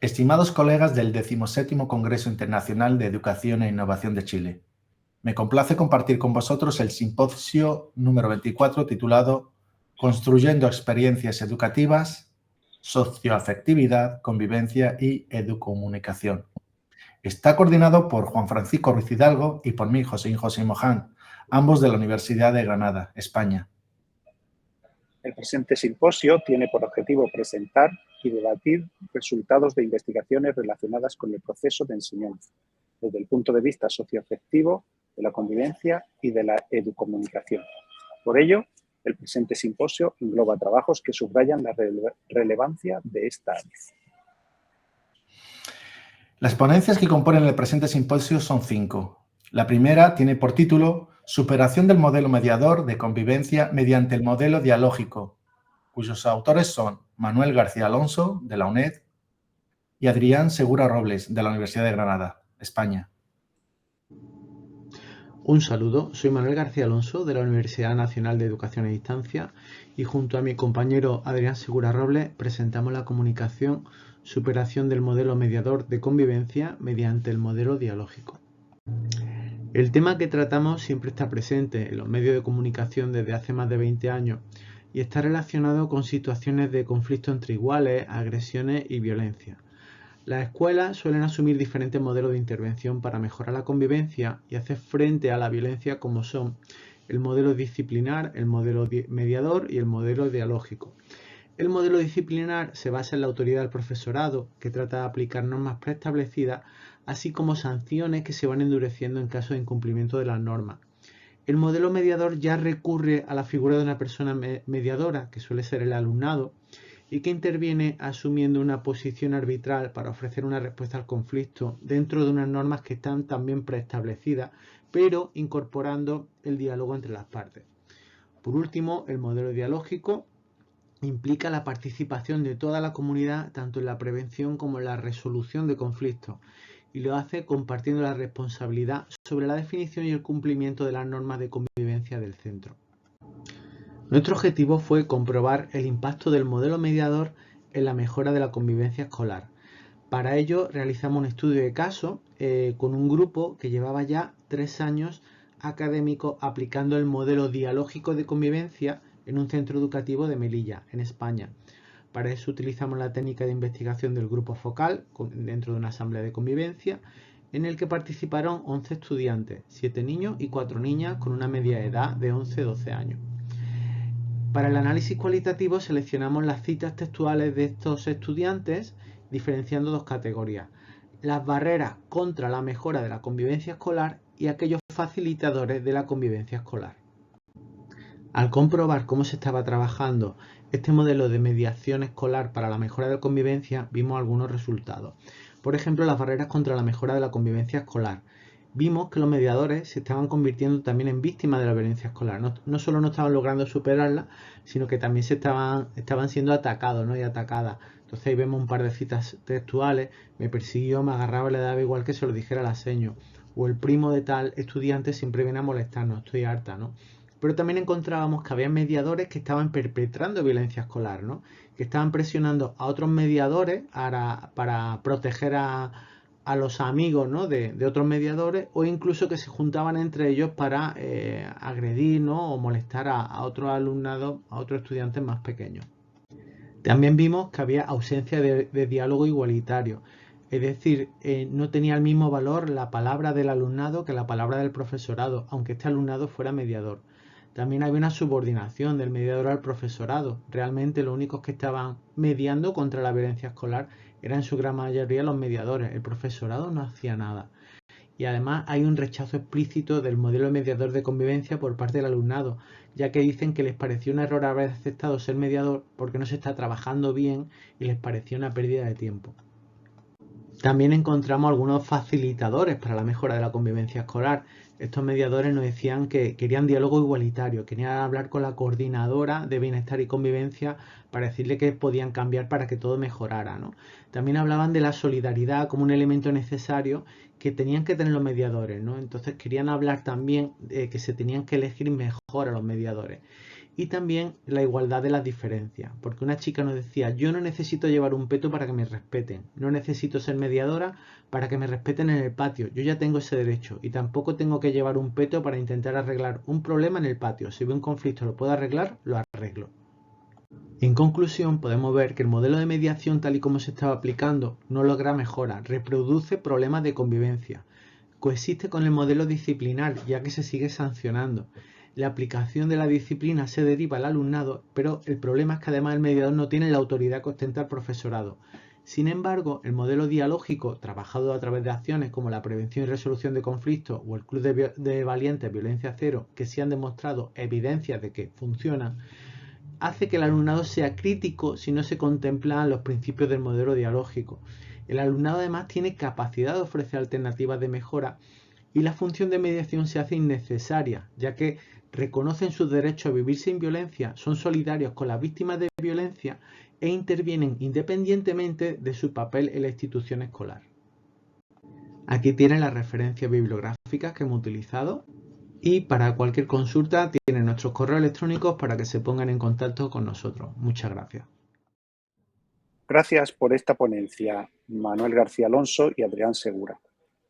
Estimados colegas del 17º Congreso Internacional de Educación e Innovación de Chile, me complace compartir con vosotros el simposio número 24 titulado Construyendo experiencias educativas, socioafectividad, convivencia y educomunicación. Está coordinado por Juan Francisco Ruiz Hidalgo y por mí, José Moján, ambos de la Universidad de Granada, España. El presente simposio tiene por objetivo presentar y debatir resultados de investigaciones relacionadas con el proceso de enseñanza, desde el punto de vista socioafectivo, de la convivencia y de la educomunicación. Por ello, el presente simposio engloba trabajos que subrayan la relevancia de esta área. Las ponencias que componen el presente simposio son 5. La primera tiene por título Superación del modelo mediador de convivencia mediante el modelo dialógico, cuyos autores son Manuel García Alonso, de la UNED, y Adrián Segura Robles, de la Universidad de Granada, España. Un saludo, soy Manuel García Alonso, de la Universidad Nacional de Educación a Distancia, y junto a mi compañero Adrián Segura Robles presentamos la comunicación Superación del modelo mediador de convivencia mediante el modelo dialógico. El tema que tratamos siempre está presente en los medios de comunicación desde hace más de 20 años y está relacionado con situaciones de conflicto entre iguales, agresiones y violencia. Las escuelas suelen asumir diferentes modelos de intervención para mejorar la convivencia y hacer frente a la violencia, como son el modelo disciplinar, el modelo mediador y el modelo dialógico. El modelo disciplinar se basa en la autoridad del profesorado, que trata de aplicar normas preestablecidas, así como sanciones que se van endureciendo en caso de incumplimiento de las normas. El modelo mediador ya recurre a la figura de una persona mediadora, que suele ser el alumnado, y que interviene asumiendo una posición arbitral para ofrecer una respuesta al conflicto dentro de unas normas que están también preestablecidas, pero incorporando el diálogo entre las partes. Por último, el modelo dialógico implica la participación de toda la comunidad tanto en la prevención como en la resolución de conflictos y lo hace compartiendo la responsabilidad sobre la definición y el cumplimiento de las normas de convivencia del centro. Nuestro objetivo fue comprobar el impacto del modelo mediador en la mejora de la convivencia escolar. Para ello realizamos un estudio de caso con un grupo que llevaba ya 3 años académico aplicando el modelo dialógico de convivencia en un centro educativo de Melilla, en España. Para eso utilizamos la técnica de investigación del grupo focal dentro de una asamblea de convivencia en el que participaron 11 estudiantes, 7 niños y 4 niñas con una media edad de 11-12 años. Para el análisis cualitativo seleccionamos las citas textuales de estos estudiantes diferenciando 2 categorías: las barreras contra la mejora de la convivencia escolar y aquellos facilitadores de la convivencia escolar. Al comprobar cómo se estaba trabajando este modelo de mediación escolar para la mejora de la convivencia, vimos algunos resultados. Por ejemplo, las barreras contra la mejora de la convivencia escolar. Vimos que los mediadores se estaban convirtiendo también en víctimas de la violencia escolar. No solo no estaban logrando superarla, sino que también estaban siendo atacados, ¿no? y atacadas. Entonces ahí vemos un par de citas textuales: me persiguió, me agarraba, le daba igual que se lo dijera la seño. O el primo de tal estudiante siempre viene a molestarnos, estoy harta, ¿no? Pero también encontrábamos que había mediadores que estaban perpetrando violencia escolar, ¿no? Que estaban presionando a otros mediadores para proteger a los amigos, ¿no? de otros mediadores, o incluso que se juntaban entre ellos para agredir, ¿no? o molestar a otros alumnados, a otros estudiantes más pequeños. También vimos que había ausencia de diálogo igualitario, es decir, no tenía el mismo valor la palabra del alumnado que la palabra del profesorado, aunque este alumnado fuera mediador. También había una subordinación del mediador al profesorado. Realmente los únicos que estaban mediando contra la violencia escolar eran en su gran mayoría los mediadores. El profesorado no hacía nada. Y además hay un rechazo explícito del modelo mediador de convivencia por parte del alumnado, ya que dicen que les pareció un error haber aceptado ser mediador porque no se está trabajando bien y les pareció una pérdida de tiempo. También encontramos algunos facilitadores para la mejora de la convivencia escolar. Estos mediadores nos decían que querían diálogo igualitario, querían hablar con la coordinadora de bienestar y convivencia para decirle que podían cambiar para que todo mejorara, ¿no? También hablaban de la solidaridad como un elemento necesario que tenían que tener los mediadores, ¿no? Entonces querían hablar también de que se tenían que elegir mejor a los mediadores. y también la igualdad de las diferencias, porque una chica nos decía, yo no necesito llevar un peto para que me respeten, no necesito ser mediadora para que me respeten en el patio, yo ya tengo ese derecho y tampoco tengo que llevar un peto para intentar arreglar un problema en el patio, si veo un conflicto lo puedo arreglar, lo arreglo. En conclusión, podemos ver que el modelo de mediación tal y como se estaba aplicando no logra mejora, reproduce problemas de convivencia, coexiste con el modelo disciplinar ya que se sigue sancionando. La aplicación de la disciplina se deriva al alumnado, pero el problema es que además el mediador no tiene la autoridad que ostenta el profesorado. Sin embargo, el modelo dialógico, trabajado a través de acciones como la prevención y resolución de conflictos o el Club de Valientes Violencia Cero, que sí han demostrado evidencias de que funcionan, hace que el alumnado sea crítico si no se contemplan los principios del modelo dialógico. El alumnado además tiene capacidad de ofrecer alternativas de mejora y la función de mediación se hace innecesaria, ya que reconocen sus derechos a vivir sin violencia, son solidarios con las víctimas de violencia e intervienen independientemente de su papel en la institución escolar. Aquí tienen las referencias bibliográficas que hemos utilizado y para cualquier consulta tienen nuestros correos electrónicos para que se pongan en contacto con nosotros. Muchas gracias. Gracias por esta ponencia, Manuel García Alonso y Adrián Segura.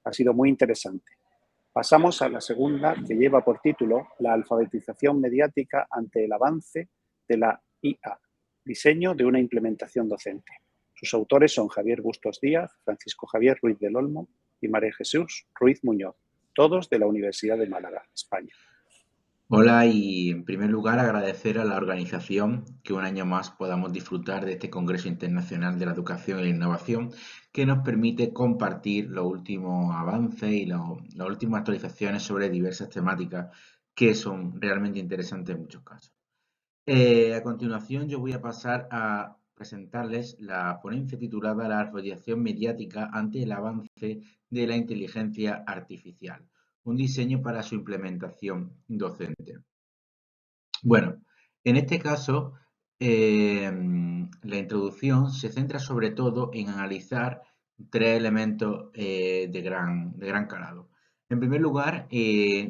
Ha sido muy interesante. Pasamos a la segunda, que lleva por título La alfabetización mediática ante el avance de la IA, diseño de una implementación docente. Sus autores son Javier Bustos Díaz, Francisco Javier Ruiz del Olmo y María Jesús Ruiz Muñoz, todos de la Universidad de Málaga, España. Hola y en primer lugar agradecer a la organización que un año más podamos disfrutar de este Congreso Internacional de la Educación y la Innovación que nos permite compartir los últimos avances y las últimas actualizaciones sobre diversas temáticas que son realmente interesantes en muchos casos. A continuación yo voy a pasar a presentarles la ponencia titulada La alfabetización mediática ante el avance de la inteligencia artificial, un diseño para su implementación docente. Bueno, en este caso, la introducción se centra sobre todo en analizar tres elementos de gran calado. En primer lugar,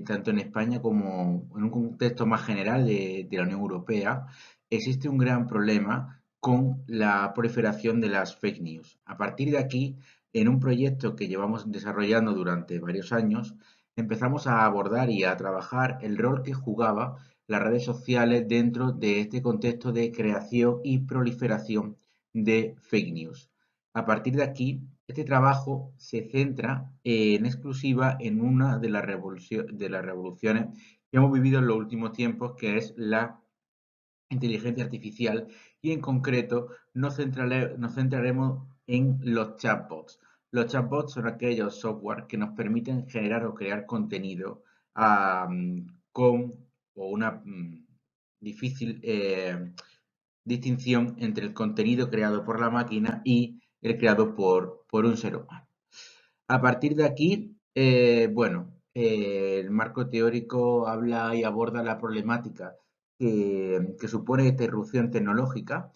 tanto en España como en un contexto más general de la Unión Europea, existe un gran problema con la proliferación de las fake news. A partir de aquí, en un proyecto que llevamos desarrollando durante varios años, empezamos a abordar y a trabajar el rol que jugaba las redes sociales dentro de este contexto de creación y proliferación de fake news. A partir de aquí, este trabajo se centra en exclusiva en una de las revoluciones que hemos vivido en los últimos tiempos, que es la inteligencia artificial, y en concreto nos centraremos en los chatbots. Los chatbots son aquellos software que nos permiten generar o crear contenido con una difícil distinción entre el contenido creado por la máquina y el creado por un ser humano. A partir de aquí, el marco teórico habla y aborda la problemática que supone esta irrupción tecnológica,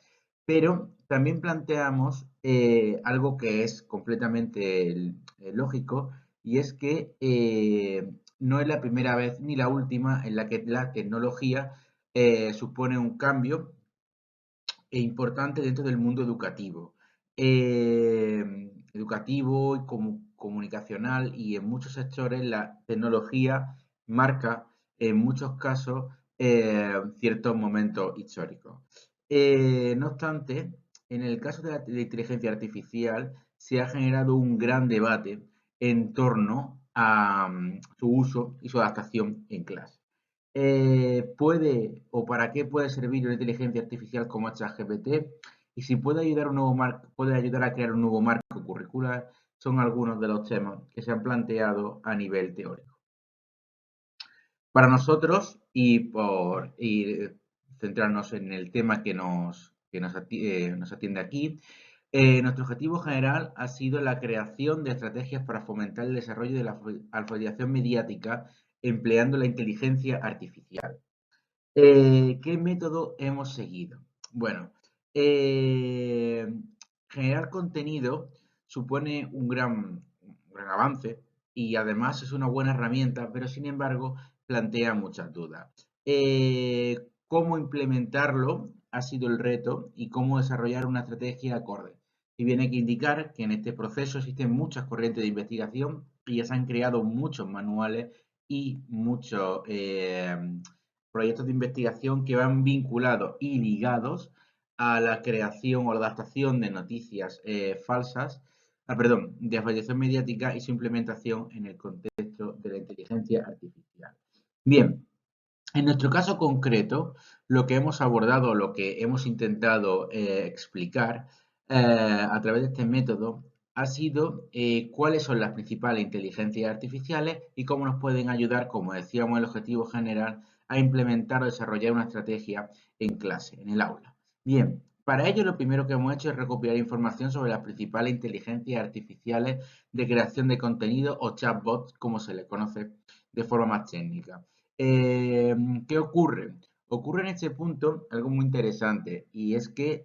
pero también planteamos algo que es completamente lógico, y es que no es la primera vez ni la última en la que la tecnología supone un cambio importante dentro del mundo educativo. Educativo y comunicacional, y en muchos sectores la tecnología marca en muchos casos ciertos momentos históricos. No obstante, en el caso de la inteligencia artificial se ha generado un gran debate en torno a su uso y su adaptación en clase. ¿Puede o para qué puede servir una inteligencia artificial como ChatGPT? Y si puede ayudar puede ayudar a crear un nuevo marco curricular, son algunos de los temas que se han planteado a nivel teórico. Para nosotros, y centrarnos en el tema que nos atiende aquí, nuestro objetivo general ha sido la creación de estrategias para fomentar el desarrollo de la alfabetización mediática empleando la inteligencia artificial. ¿Qué método hemos seguido? Bueno, generar contenido supone un gran avance y además es una buena herramienta, pero sin embargo plantea muchas dudas. cómo implementarlo ha sido el reto y cómo desarrollar una estrategia acorde. Y bien hay que indicar que en este proceso existen muchas corrientes de investigación y ya se han creado muchos manuales y muchos proyectos de investigación que van vinculados y ligados a la creación o la adaptación de noticias falsas, de afiliación mediática y su implementación en el contexto de la inteligencia artificial. Bien, en nuestro caso concreto, lo que hemos abordado, lo que hemos intentado explicar a través de este método ha sido cuáles son las principales inteligencias artificiales y cómo nos pueden ayudar, como decíamos, el objetivo general, a implementar o desarrollar una estrategia en clase, en el aula. Bien, para ello lo primero que hemos hecho es recopilar información sobre las principales inteligencias artificiales de creación de contenido o chatbots, como se les conoce de forma más técnica. ¿Qué ocurre? Ocurre en este punto algo muy interesante y es que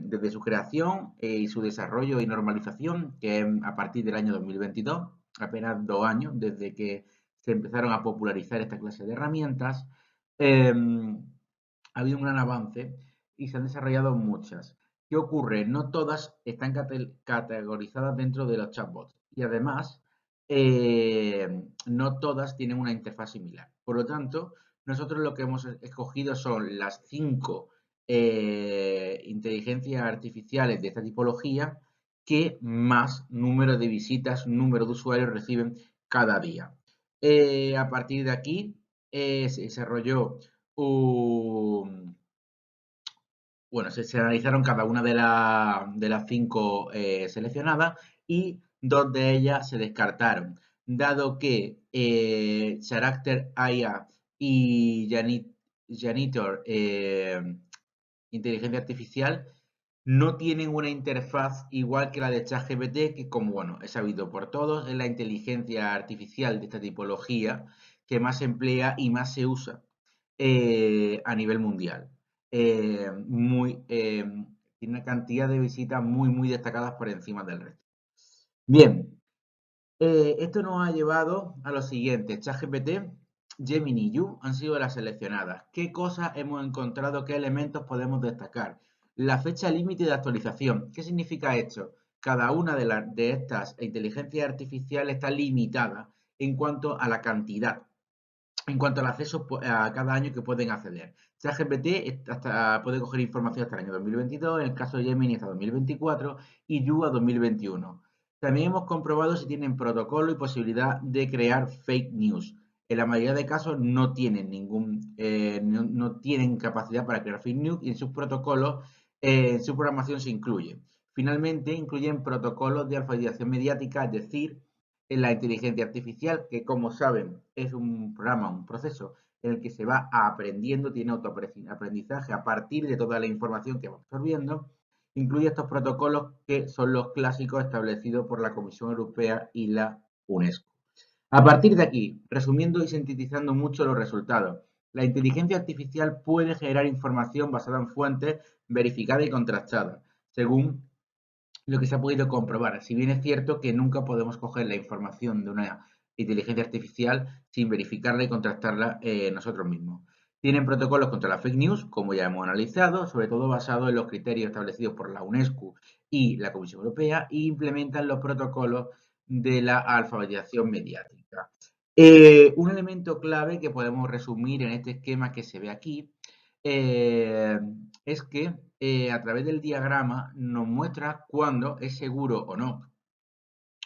desde su creación y su desarrollo y normalización, que es a partir del año 2022, apenas 2 años desde que se empezaron a popularizar esta clase de herramientas, ha habido un gran avance y se han desarrollado muchas. ¿Qué ocurre? No todas están categorizadas dentro de los chatbots y además no todas tienen una interfaz similar. Por lo tanto, nosotros lo que hemos escogido son las 5 inteligencias artificiales de esta tipología que más número de visitas, número de usuarios reciben cada día. A partir de aquí se desarrolló se analizaron cada una de las 5 seleccionadas y 2 de ellas se descartaron, dado que Character AI y Janitor inteligencia artificial no tienen una interfaz igual que la de ChatGPT, que como es sabido por todos, es la inteligencia artificial de esta tipología que más se emplea y más se usa a nivel mundial. Tiene una cantidad de visitas muy destacadas por encima del resto. Bien, esto nos ha llevado a lo siguiente. ChatGPT, Gemini y You han sido las seleccionadas. ¿Qué cosas hemos encontrado? ¿Qué elementos podemos destacar? La fecha límite de actualización. ¿Qué significa esto? Cada una de estas inteligencias artificiales está limitada en cuanto a la cantidad, en cuanto al acceso a cada año que pueden acceder. ChatGPT puede coger información hasta el año 2022, en el caso de Gemini hasta 2024 y You a 2021. También hemos comprobado si tienen protocolo y posibilidad de crear fake news. En la mayoría de casos no tienen no tienen capacidad para crear fake news y en sus protocolos, en su programación se incluye. Finalmente, incluyen protocolos de alfabetización mediática, es decir, en la inteligencia artificial, que como saben es un programa, un proceso en el que se va aprendiendo, tiene autoaprendizaje a partir de toda la información que va absorbiendo, incluye estos protocolos que son los clásicos establecidos por la Comisión Europea y la UNESCO. A partir de aquí, resumiendo y sintetizando mucho los resultados, la inteligencia artificial puede generar información basada en fuentes verificadas y contrastadas, según lo que se ha podido comprobar. Si bien es cierto que nunca podemos coger la información de una inteligencia artificial sin verificarla y contrastarla nosotros mismos. Tienen protocolos contra la fake news, como ya hemos analizado, sobre todo basados en los criterios establecidos por la UNESCO y la Comisión Europea, e implementan los protocolos de la alfabetización mediática. Un elemento clave que podemos resumir en este esquema que se ve aquí es que a través del diagrama nos muestra cuándo es seguro o no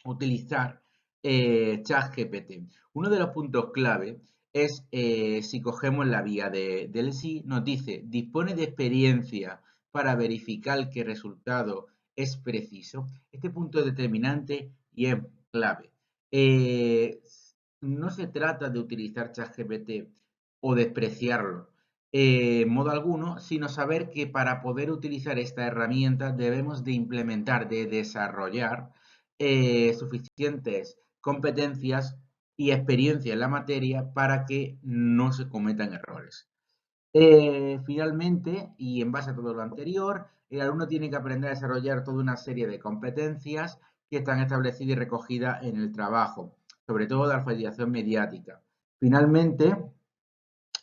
utilizar ChatGPT. Uno de los puntos clave es si cogemos la vía del sí, nos dice, dispone de experiencia para verificar que el resultado es preciso. Este punto es determinante y es clave. No se trata de utilizar ChatGPT o despreciarlo en modo alguno, sino saber que para poder utilizar esta herramienta debemos de implementar, de desarrollar suficientes competencias y experiencia en la materia para que no se cometan errores. Finalmente, y en base a todo lo anterior, el alumno tiene que aprender a desarrollar toda una serie de competencias que están establecidas y recogidas en el trabajo, sobre todo de alfabetización mediática. Finalmente,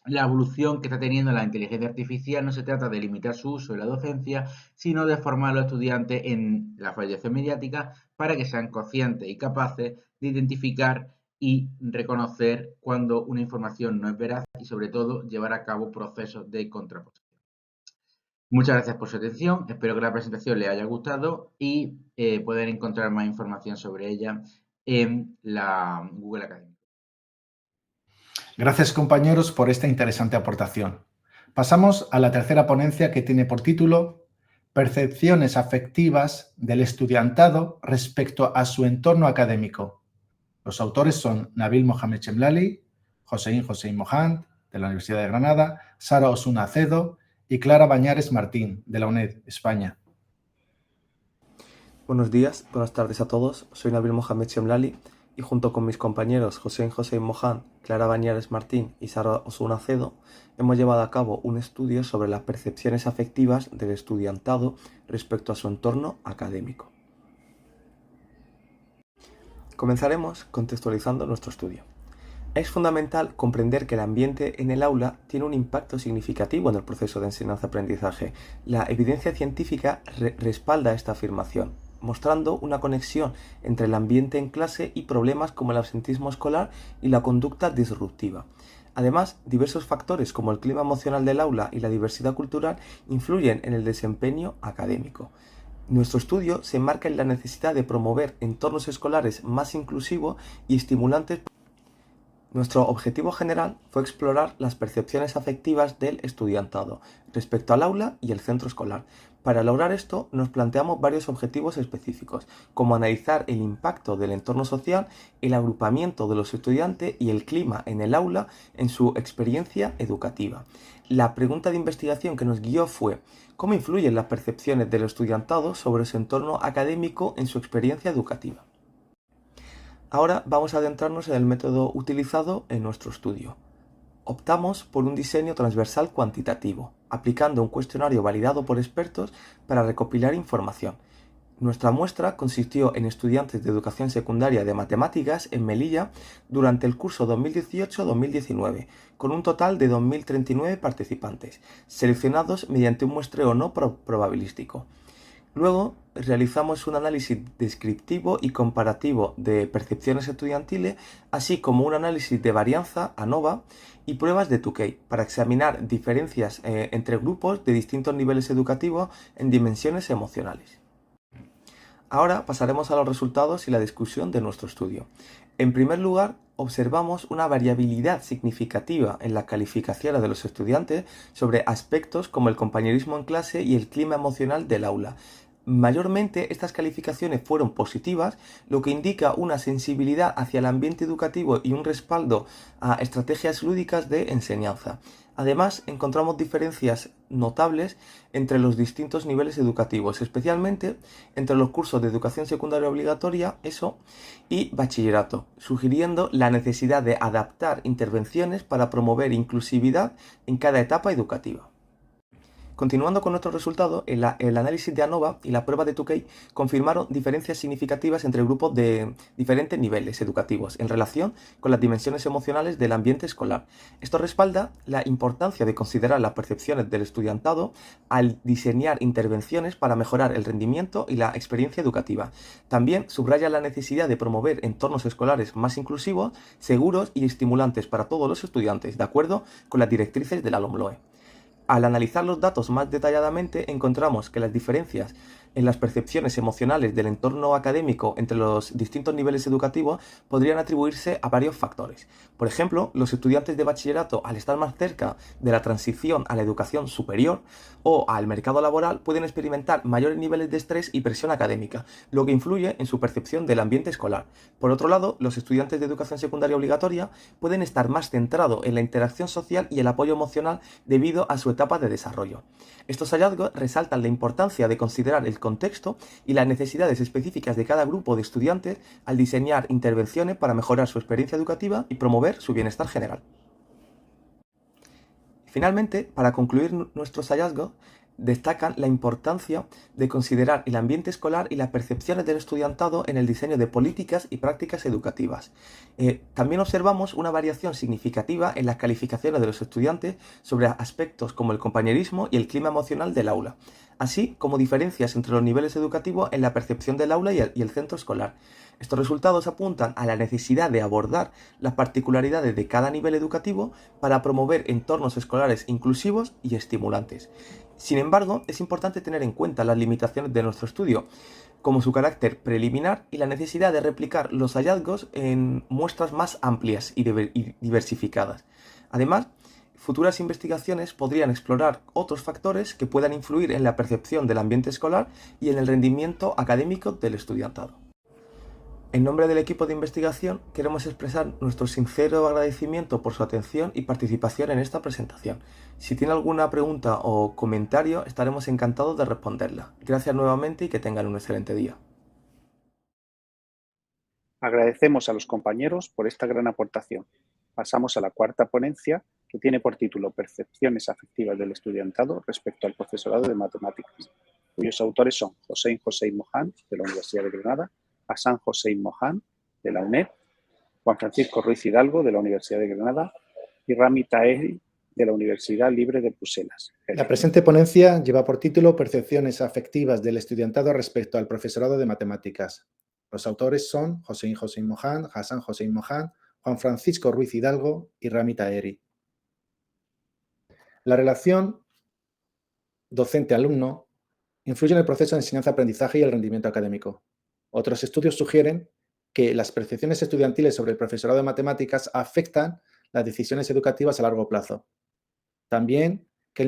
la evolución que está teniendo la inteligencia artificial no se trata de limitar su uso en la docencia, sino de formar a los estudiantes en la variación mediática para que sean conscientes y capaces de identificar y reconocer cuando una información no es veraz y, sobre todo, llevar a cabo procesos de contraposición. Muchas gracias por su atención, espero que la presentación les haya gustado y pueden encontrar más información sobre ella en la Google Academy. Gracias, compañeros, por esta interesante aportación. Pasamos a la tercera ponencia, que tiene por título Percepciones afectivas del estudiantado respecto a su entorno académico. Los autores son Nabil Mohamed Chemlali, Hossein Mohand, de la Universidad de Granada, Sara Osuna Acedo y Clara Bañares Martín, de la UNED, España. Buenos días, buenas tardes a todos. Soy Nabil Mohamed Chemlali y junto con mis compañeros Hossein Mohand, Clara Bañares Martín y Sara Osuna Acedo hemos llevado a cabo un estudio sobre las percepciones afectivas del estudiantado respecto a su entorno académico. Comenzaremos contextualizando nuestro estudio. Es fundamental comprender que el ambiente en el aula tiene un impacto significativo en el proceso de enseñanza-aprendizaje. La evidencia científica respalda esta afirmación, mostrando una conexión entre el ambiente en clase y problemas como el absentismo escolar y la conducta disruptiva. Además, diversos factores como el clima emocional del aula y la diversidad cultural influyen en el desempeño académico. Nuestro estudio se enmarca en la necesidad de promover entornos escolares más inclusivos y estimulantes. Nuestro objetivo general fue explorar las percepciones afectivas del estudiantado respecto al aula y el centro escolar. Para lograr esto, nos planteamos varios objetivos específicos, como analizar el impacto del entorno social, el agrupamiento de los estudiantes y el clima en el aula en su experiencia educativa. La pregunta de investigación que nos guió fue: ¿cómo influyen las percepciones del estudiantado sobre su entorno académico en su experiencia educativa? Ahora vamos a adentrarnos en el método utilizado en nuestro estudio. Optamos por un diseño transversal cuantitativo, aplicando un cuestionario validado por expertos para recopilar información. Nuestra muestra consistió en estudiantes de educación secundaria de matemáticas en Melilla durante el curso 2018-2019, con un total de 2.039 participantes, seleccionados mediante un muestreo no probabilístico. Luego realizamos un análisis descriptivo y comparativo de percepciones estudiantiles, así como un análisis de varianza ANOVA y pruebas de Tukey para examinar diferencias entre grupos de distintos niveles educativos en dimensiones emocionales. Ahora pasaremos a los resultados y la discusión de nuestro estudio. En primer lugar, observamos una variabilidad significativa en las calificaciones de los estudiantes sobre aspectos como el compañerismo en clase y el clima emocional del aula. Mayormente estas calificaciones fueron positivas, lo que indica una sensibilidad hacia el ambiente educativo y un respaldo a estrategias lúdicas de enseñanza. Además, encontramos diferencias notables entre los distintos niveles educativos, especialmente entre los cursos de educación secundaria obligatoria, ESO, y bachillerato, sugiriendo la necesidad de adaptar intervenciones para promover inclusividad en cada etapa educativa. Continuando con nuestro resultado, el análisis de ANOVA y la prueba de Tukey confirmaron diferencias significativas entre grupos de diferentes niveles educativos en relación con las dimensiones emocionales del ambiente escolar. Esto respalda la importancia de considerar las percepciones del estudiantado al diseñar intervenciones para mejorar el rendimiento y la experiencia educativa. También subraya la necesidad de promover entornos escolares más inclusivos, seguros y estimulantes para todos los estudiantes, de acuerdo con las directrices de la LOMLOE. Al analizar los datos más detalladamente, encontramos que las diferencias en las percepciones emocionales del entorno académico entre los distintos niveles educativos podrían atribuirse a varios factores. Por ejemplo, los estudiantes de bachillerato, al estar más cerca de la transición a la educación superior o al mercado laboral, pueden experimentar mayores niveles de estrés y presión académica, lo que influye en su percepción del ambiente escolar. Por otro lado, los estudiantes de educación secundaria obligatoria pueden estar más centrados en la interacción social y el apoyo emocional debido a su etapa de desarrollo. Estos hallazgos resaltan la importancia de considerar el contexto y las necesidades específicas de cada grupo de estudiantes al diseñar intervenciones para mejorar su experiencia educativa y promover su bienestar general. Finalmente, para concluir nuestros hallazgos, destacan la importancia de considerar el ambiente escolar y las percepciones del estudiantado en el diseño de políticas y prácticas educativas. También observamos una variación significativa en las calificaciones de los estudiantes sobre aspectos como el compañerismo y el clima emocional del aula, así como diferencias entre los niveles educativos en la percepción del aula y el centro escolar. Estos resultados apuntan a la necesidad de abordar las particularidades de cada nivel educativo para promover entornos escolares inclusivos y estimulantes. Sin embargo, es importante tener en cuenta las limitaciones de nuestro estudio, como su carácter preliminar y la necesidad de replicar los hallazgos en muestras más amplias y diversificadas. Además, futuras investigaciones podrían explorar otros factores que puedan influir en la percepción del ambiente escolar y en el rendimiento académico del estudiantado. En nombre del equipo de investigación, queremos expresar nuestro sincero agradecimiento por su atención y participación en esta presentación. Si tiene alguna pregunta o comentario, estaremos encantados de responderla. Gracias nuevamente y que tengan un excelente día. Agradecemos a los compañeros por esta gran aportación. Pasamos a la cuarta ponencia, que tiene por título Percepciones afectivas del estudiantado respecto al profesorado de matemáticas, cuyos autores son Hossein Mohand, de la Universidad de Granada, Hassan Hossein Mohand, de la UNED, Juan Francisco Ruiz Hidalgo, de la Universidad de Granada, y Rami Taheri, de la Universidad Libre de Bruselas. La presente ponencia lleva por título Percepciones afectivas del estudiantado respecto al profesorado de matemáticas. Los autores son Hossein Mohand, Hassan Hossein Mohand, Juan Francisco Ruiz Hidalgo y Rami Taheri. La relación docente-alumno influye en el proceso de enseñanza-aprendizaje y el rendimiento académico. Otros estudios sugieren que las percepciones estudiantiles sobre el profesorado de matemáticas afectan las decisiones educativas a largo plazo. También que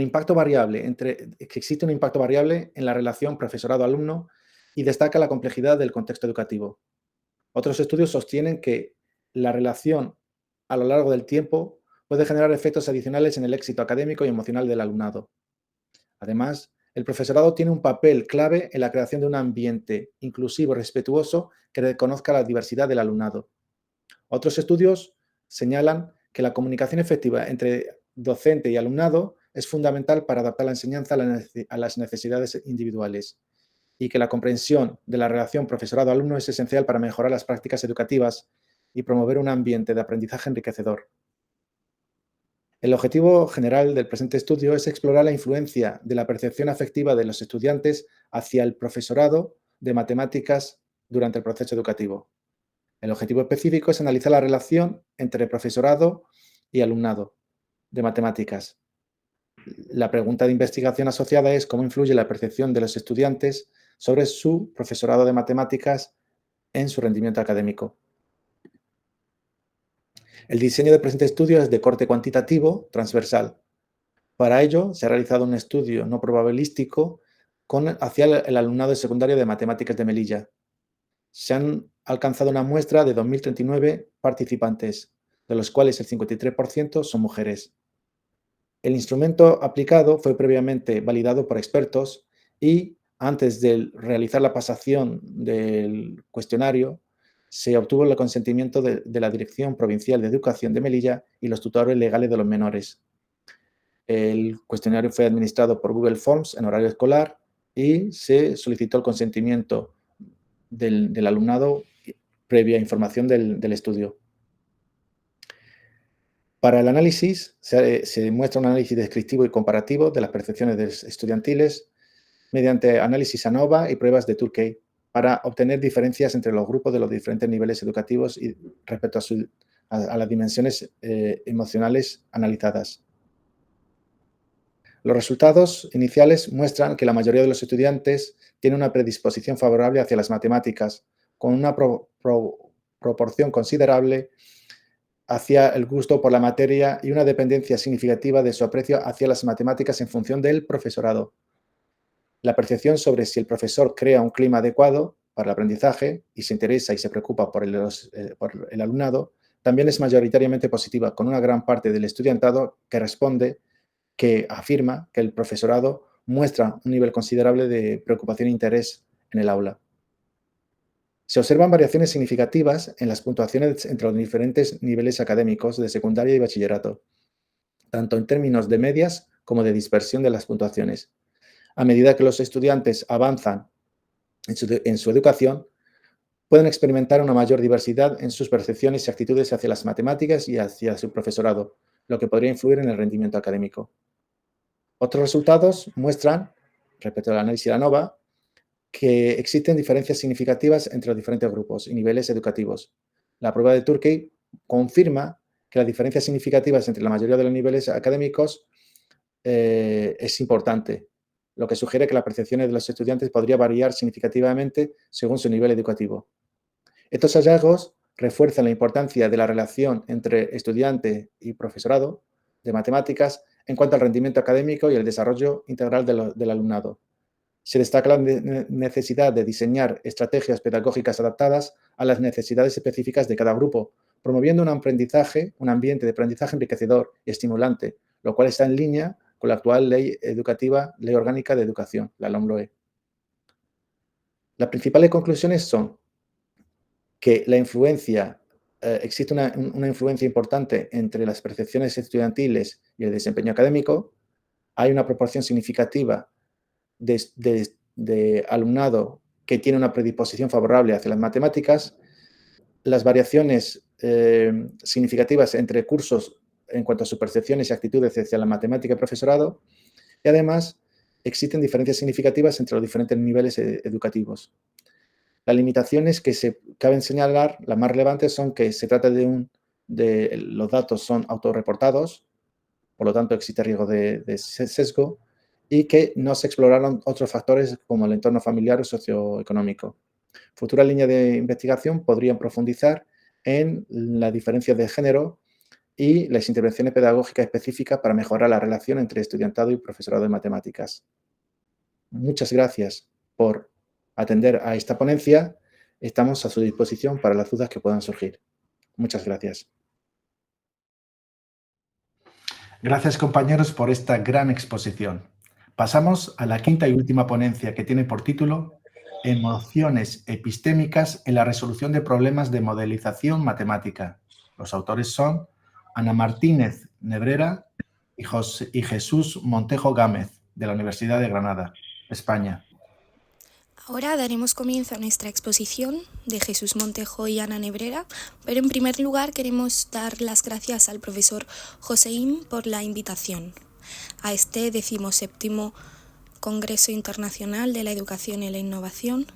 existe un impacto variable en la relación profesorado-alumno y destaca la complejidad del contexto educativo. Otros estudios sostienen que la relación a lo largo del tiempo puede generar efectos adicionales en el éxito académico y emocional del alumnado. Además, el profesorado tiene un papel clave en la creación de un ambiente inclusivo y respetuoso que reconozca la diversidad del alumnado. Otros estudios señalan que la comunicación efectiva entre docente y alumnado es fundamental para adaptar la enseñanza a las necesidades individuales y que la comprensión de la relación profesorado-alumno es esencial para mejorar las prácticas educativas y promover un ambiente de aprendizaje enriquecedor. El objetivo general del presente estudio es explorar la influencia de la percepción afectiva de los estudiantes hacia el profesorado de matemáticas durante el proceso educativo. El objetivo específico es analizar la relación entre profesorado y alumnado de matemáticas. La pregunta de investigación asociada es cómo influye la percepción de los estudiantes sobre su profesorado de matemáticas en su rendimiento académico. El diseño del presente estudio es de corte cuantitativo transversal. Para ello, se ha realizado un estudio no probabilístico hacia el alumnado de secundario de matemáticas de Melilla. Se han alcanzado una muestra de 2.039 participantes, de los cuales el 53% son mujeres. El instrumento aplicado fue previamente validado por expertos y, antes de realizar la pasación del cuestionario, se obtuvo el consentimiento de la Dirección Provincial de Educación de Melilla y los tutores legales de los menores. El cuestionario fue administrado por Google Forms en horario escolar y se solicitó el consentimiento del alumnado previa información del estudio. Para el análisis, se muestra un análisis descriptivo y comparativo de las percepciones estudiantiles mediante análisis ANOVA y pruebas de Tukey para obtener diferencias entre los grupos de los diferentes niveles educativos y respecto a las dimensiones emocionales analizadas. Los resultados iniciales muestran que la mayoría de los estudiantes tiene una predisposición favorable hacia las matemáticas, con una proporción considerable hacia el gusto por la materia y una dependencia significativa de su aprecio hacia las matemáticas en función del profesorado. La percepción sobre si el profesor crea un clima adecuado para el aprendizaje y se interesa y se preocupa por el alumnado también es mayoritariamente positiva, con una gran parte del estudiantado que afirma que el profesorado muestra un nivel considerable de preocupación e interés en el aula. Se observan variaciones significativas en las puntuaciones entre los diferentes niveles académicos de secundaria y bachillerato, tanto en términos de medias como de dispersión de las puntuaciones. A medida que los estudiantes avanzan en su educación, pueden experimentar una mayor diversidad en sus percepciones y actitudes hacia las matemáticas y hacia su profesorado, lo que podría influir en el rendimiento académico. Otros resultados muestran, respecto al análisis de ANOVA, que existen diferencias significativas entre los diferentes grupos y niveles educativos. La prueba de Turkey confirma que las diferencias significativas entre la mayoría de los niveles académicos es importante, lo que sugiere que las percepciones de los estudiantes podría variar significativamente según su nivel educativo. Estos hallazgos refuerzan la importancia de la relación entre estudiante y profesorado de matemáticas en cuanto al rendimiento académico y el desarrollo integral del alumnado. Se destaca la necesidad de diseñar estrategias pedagógicas adaptadas a las necesidades específicas de cada grupo, promoviendo un ambiente de aprendizaje enriquecedor y estimulante, lo cual está en línea con la actual Ley Orgánica de Educación, la LOMLOE. Las principales conclusiones son que existe una influencia importante entre las percepciones estudiantiles y el desempeño académico. Hay una proporción significativa de alumnado que tiene una predisposición favorable hacia las matemáticas. Las variaciones significativas entre cursos en cuanto a sus percepciones y actitudes hacia la matemática y profesorado. Y además, existen diferencias significativas entre los diferentes niveles educativos. Las limitaciones que se caben señalar, las más relevantes, son que se trata los datos son autorreportados, por lo tanto existe riesgo de sesgo, y que no se exploraron otros factores como el entorno familiar o socioeconómico. Futuras líneas de investigación podrían profundizar en las diferencias de género y las intervenciones pedagógicas específicas para mejorar la relación entre estudiantado y profesorado de matemáticas. Muchas gracias por atender a esta ponencia. Estamos a su disposición para las dudas que puedan surgir. Muchas gracias. Gracias, compañeros, por esta gran exposición. Pasamos a la quinta y última ponencia, que tiene por título Emociones epistémicas en la resolución de problemas de modelización matemática. Los autores son Ana Martínez Nebrera y Jesús Montejo Gámez, de la Universidad de Granada, España. Ahora daremos comienzo a nuestra exposición de Jesús Montejo y Ana Nebrera, pero en primer lugar queremos dar las gracias al profesor Joseín por la invitación a este 17º Congreso Internacional de la Educación y la Innovación.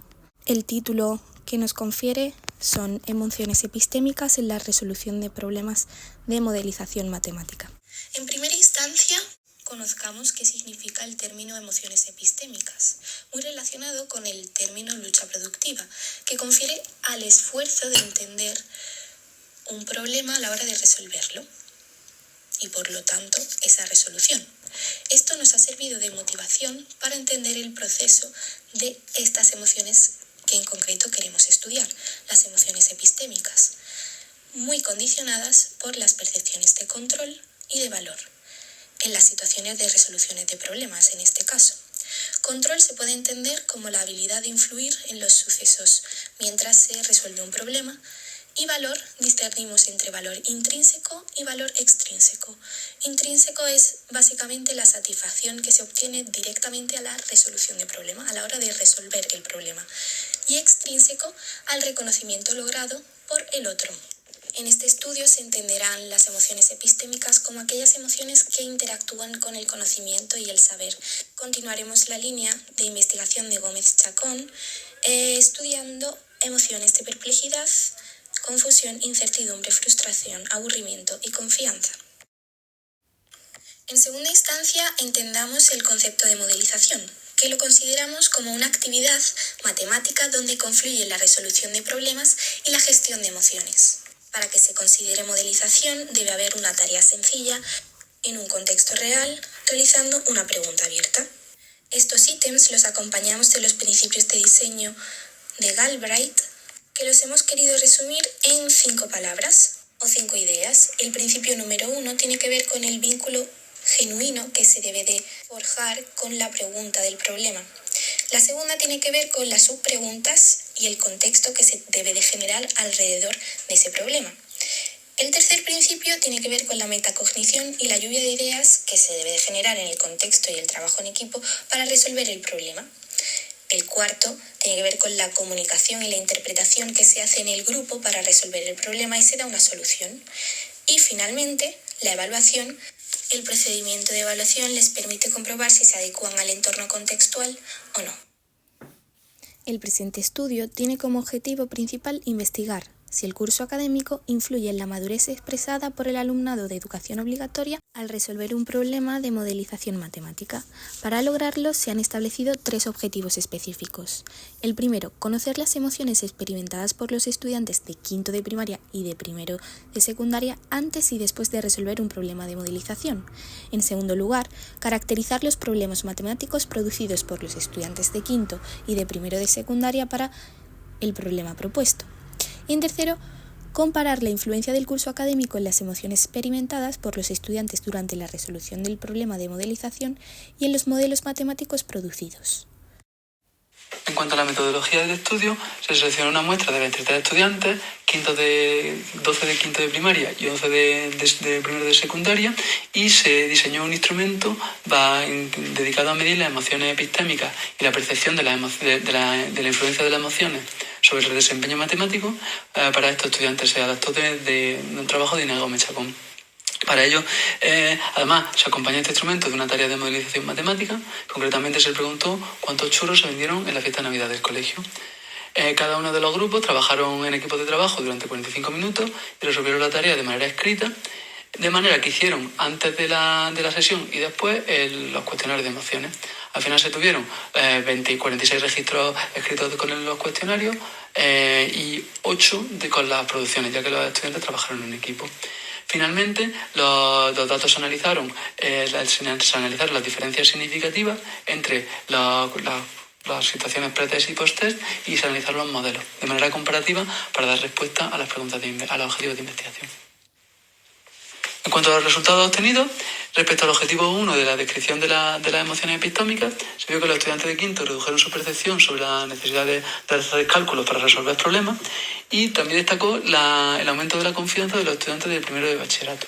El título que nos confiere son Emociones epistémicas en la resolución de problemas de modelización matemática. En primera instancia, conozcamos qué significa el término emociones epistémicas, muy relacionado con el término lucha productiva, que confiere al esfuerzo de entender un problema a la hora de resolverlo y, por lo tanto, esa resolución. Esto nos ha servido de motivación para entender el proceso de estas emociones que en concreto queremos estudiar, las emociones epistémicas, muy condicionadas por las percepciones de control y de valor en las situaciones de resoluciones de problemas, en este caso. Control se puede entender como la habilidad de influir en los sucesos mientras se resuelve un problema, y valor discernimos entre valor intrínseco y valor extrínseco. Intrínseco es básicamente la satisfacción que se obtiene directamente a la resolución de problema, a la hora de resolver el problema, y extrínseco al reconocimiento logrado por el otro. En este estudio se entenderán las emociones epistémicas como aquellas emociones que interactúan con el conocimiento y el saber. Continuaremos la línea de investigación de Gómez Chacón, estudiando emociones de perplejidad, confusión, incertidumbre, frustración, aburrimiento y confianza. En segunda instancia, entendamos el concepto de modelización, que lo consideramos como una actividad matemática donde confluye la resolución de problemas y la gestión de emociones. Para que se considere modelización, debe haber una tarea sencilla, en un contexto real, realizando una pregunta abierta. Estos ítems los acompañamos de los principios de diseño de Galbraith, que los hemos querido resumir en 5 palabras o 5 ideas. El principio número 1 tiene que ver con el vínculo genuino que se debe de forjar con la pregunta del problema. La segunda tiene que ver con las subpreguntas y el contexto que se debe de generar alrededor de ese problema. El tercer principio tiene que ver con la metacognición y la lluvia de ideas que se debe de generar en el contexto y el trabajo en equipo para resolver el problema. El cuarto tiene que ver con la comunicación y la interpretación que se hace en el grupo para resolver el problema y se da una solución. Y finalmente, la evaluación. El procedimiento de evaluación les permite comprobar si se adecuan al entorno contextual o no. El presente estudio tiene como objetivo principal investigar si el curso académico influye en la madurez expresada por el alumnado de educación obligatoria al resolver un problema de modelización matemática. Para lograrlo se han establecido 3 objetivos específicos. El primero, conocer las emociones experimentadas por los estudiantes de quinto de primaria y de primero de secundaria antes y después de resolver un problema de modelización. En segundo lugar, caracterizar los problemas matemáticos producidos por los estudiantes de quinto y de primero de secundaria para el problema propuesto. Y en tercero, comparar la influencia del curso académico en las emociones experimentadas por los estudiantes durante la resolución del problema de modelización y en los modelos matemáticos producidos. En cuanto a la metodología del estudio, se seleccionó una muestra de 23 estudiantes, 12 de quinto de primaria y 11 de primero de secundaria, y se diseñó un instrumento dedicado a medir las emociones epistémicas y la percepción de la influencia de las emociones sobre el desempeño matemático. Para estos estudiantes se adaptó de un trabajo de Inés Gómez Chacón. Para ello, además, se acompaña este instrumento de una tarea de modelización matemática. Concretamente se preguntó cuántos churros se vendieron en la fiesta de Navidad del colegio. Cada uno de los grupos trabajaron en equipos de trabajo durante 45 minutos y resolvieron la tarea de manera escrita, de manera que hicieron antes de la sesión y después los cuestionarios de emociones. Al final se tuvieron 46 registros escritos con los cuestionarios y 8 con las producciones, ya que los estudiantes trabajaron en equipo. Finalmente, los datos se analizaron las diferencias significativas entre las situaciones pre-test y post-test y se analizaron los modelos de manera comparativa para dar respuesta a las preguntas a los objetivos de investigación. En cuanto a los resultados obtenidos, respecto al objetivo 1 de la descripción de las emociones epistémicas, se vio que los estudiantes de quinto redujeron su percepción sobre la necesidad de hacer cálculos para resolver problemas, y también destacó el aumento de la confianza de los estudiantes de primero de bachillerato.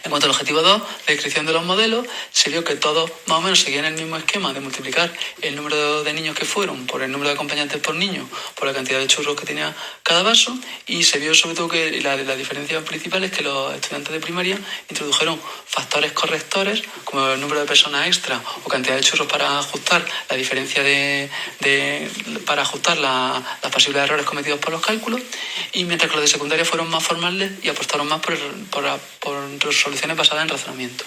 En cuanto al objetivo 2, la descripción de los modelos, se vio que todos más o menos seguían el mismo esquema de multiplicar el número de niños que fueron por el número de acompañantes por niño por la cantidad de churros que tenía cada vaso, y se vio sobre todo que la diferencia principal es que los estudiantes de primaria introdujeron factores correctores como el número de personas extra o cantidad de churros para ajustar la diferencia para ajustar las posibles errores cometidos por los cálculos, y mientras que los de secundaria fueron más formales y apostaron más por soluciones basadas en razonamiento.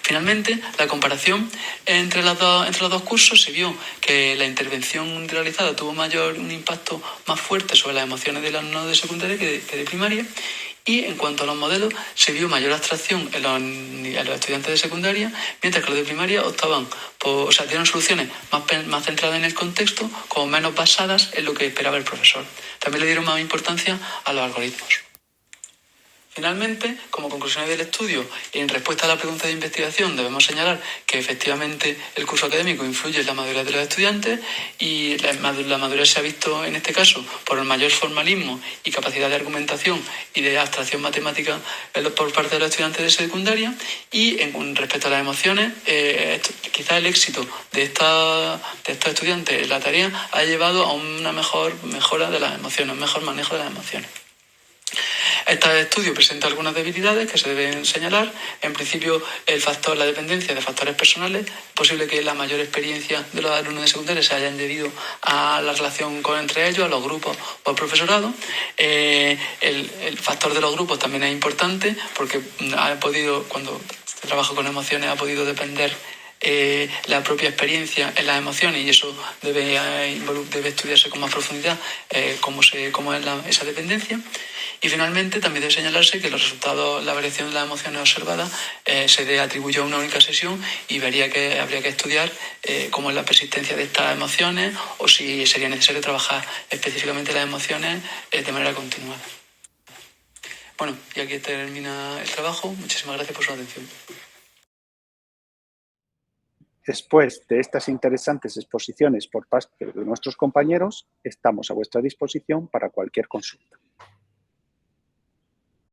Finalmente, la comparación entre los dos cursos se vio que la intervención realizada tuvo un impacto más fuerte sobre las emociones de los alumnos de secundaria que de primaria, y en cuanto a los modelos se vio mayor abstracción en los estudiantes de secundaria, mientras que los de primaria dieron soluciones más centradas en el contexto, como menos basadas en lo que esperaba el profesor. También le dieron más importancia a los algoritmos. Finalmente, como conclusiones del estudio y en respuesta a la pregunta de investigación, debemos señalar que efectivamente el curso académico influye en la madurez de los estudiantes, y la madurez se ha visto en este caso por el mayor formalismo y capacidad de argumentación y de abstracción matemática por parte de los estudiantes de secundaria. Y respecto a las emociones, quizá el éxito de estos estudiantes en la tarea ha llevado a una mejora de las emociones, un mejor manejo de las emociones. Este estudio presenta algunas debilidades que se deben señalar. En principio, la dependencia de factores personales. Es posible que la mayor experiencia de los alumnos de secundaria se hayan debido a la relación entre ellos, a los grupos o al profesorado. El factor de los grupos también es importante porque cuando se trabaja con emociones, ha podido depender la propia experiencia en las emociones, y eso debe estudiarse con más profundidad cómo es esa dependencia. Y finalmente también debe señalarse que los resultados, la variación de las emociones observadas se le atribuyó a una única sesión, y habría que estudiar cómo es la persistencia de estas emociones o si sería necesario trabajar específicamente las emociones de manera continuada. Bueno, y aquí termina el trabajo. Muchísimas gracias por su atención. Después de estas interesantes exposiciones por parte de nuestros compañeros, estamos a vuestra disposición para cualquier consulta.